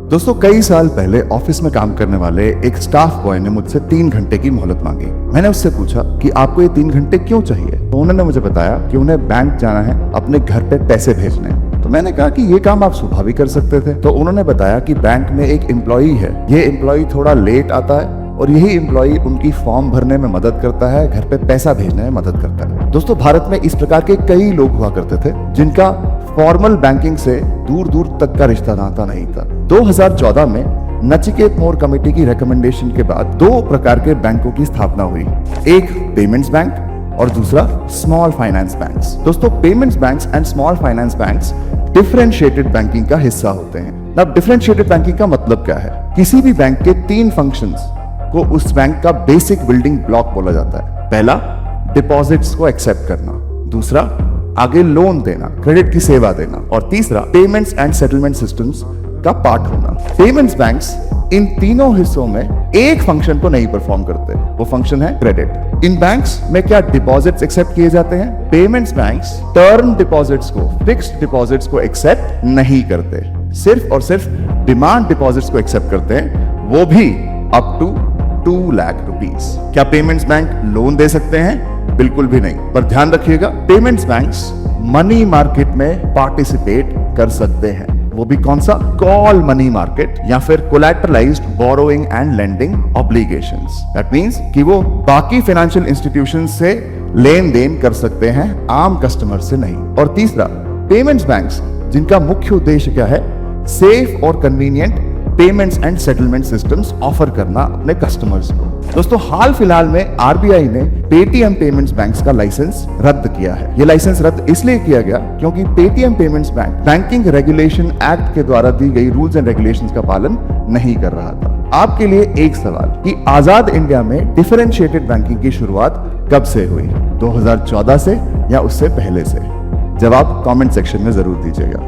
दोस्तों कई साल पहले ऑफिस में काम करने वाले एक स्टाफ बॉय ने मुझसे 3 घंटे की मोहलत मांगी। मैंने उससे पूछा कि आपको ये 3 घंटे क्यों चाहिए, तो उन्होंने मुझे बताया कि उन्हें बैंक जाना है अपने घर पे पैसे भेजने। तो मैंने कहा कि ये काम आप सुबह भी कर सकते थे। तो उन्होंने बताया कि बैंक में एक एम्प्लॉई है, ये एम्प्लॉई थोड़ा लेट आता है और यही एम्प्लॉई उनकी फॉर्म भरने में मदद करता है, घर पे पैसा भेजने में मदद करता है। दोस्तों भारत में इस प्रकार के कई लोग हुआ करते थे जिनका फॉर्मल बैंकिंग से दूर दूर तक का रिश्ता नाता नहीं था। 2014 में नचिकेत मोर कमेटी की रिकमेंडेशन के बाद 2 प्रकार के बैंकों की स्थापना हुई, एक पेमेंट्स बैंक और दूसरा स्मॉल फाइनेंस बैंक्स। दोस्तों payments banks and small finance banks differentiated banking का हिस्सा होते हैं। अब डिफरेंशिएटेड बैंकिंग का मतलब क्या है? किसी भी बैंक के 3 फंक्शंस को उस बैंक का बेसिक बिल्डिंग ब्लॉक बोला जाता है। पहला, डिपॉजिट्स को एक्सेप्ट करना, दूसरा आगे लोन देना, क्रेडिट की सेवा देना, और तीसरा पेमेंट्स एंड सेटलमेंट सिस्टम्स का पार्ट होना। पेमेंट्स बैंक्स इन तीनों हिस्सों में एक फंक्शन को नहीं परफॉर्म करते, वो फंक्शन है क्रेडिट। इन बैंक्स में क्या डिपॉजिट्स एक्सेप्ट किए जाते हैं? पेमेंट्स बैंक्स टर्म डिपॉजिट्स को, फिक्स्ड डिपॉजिट्स को एक्सेप्ट नहीं करते, सिर्फ और सिर्फ डिमांड डिपॉजिट्स को एक्सेप्ट करते हैं, वो भी अप टू 2 लाख रुपीस। क्या पेमेंट्स बैंक लोन दे सकते हैं? बिल्कुल भी नहीं। पर ध्यान रखिएगा, पेमेंट्स बैंक्स मनी मार्केट में पार्टिसिपेट कर सकते हैं। वो भी कौन सा? कॉल मनी मार्केट या फिर collateralized borrowing and lending obligations. That means कि वो बाकी फाइनेंशियल इंस्टीट्यूशंस से लेन देन कर सकते हैं, आम कस्टमर से नहीं। और तीसरा, पेमेंट्स बैंक्स जिनका मुख्य उद्देश्य क्या है? सेफ और convenient payments and settlement systems offer करना अपने कस्टमर्स को। दोस्तों हाल फिलहाल में आरबीआई ने पेटीएम पेमेंट्स बैंक्स का लाइसेंस रद्द किया है। ये लाइसेंस रद्द इसलिए किया गया क्योंकि Paytm payments bank banking regulation act के द्वारा दी गई रूल्स एंड रेगुलेशंस का पालन नहीं कर रहा था। आपके लिए एक सवाल कि आजाद इंडिया में डिफरेंशिएटेड बैंकिंग की शुरुआत कब से हुई? 2014 से या उससे पहले से? जवाब कमेंट सेक्शन में जरूर दीजिएगा।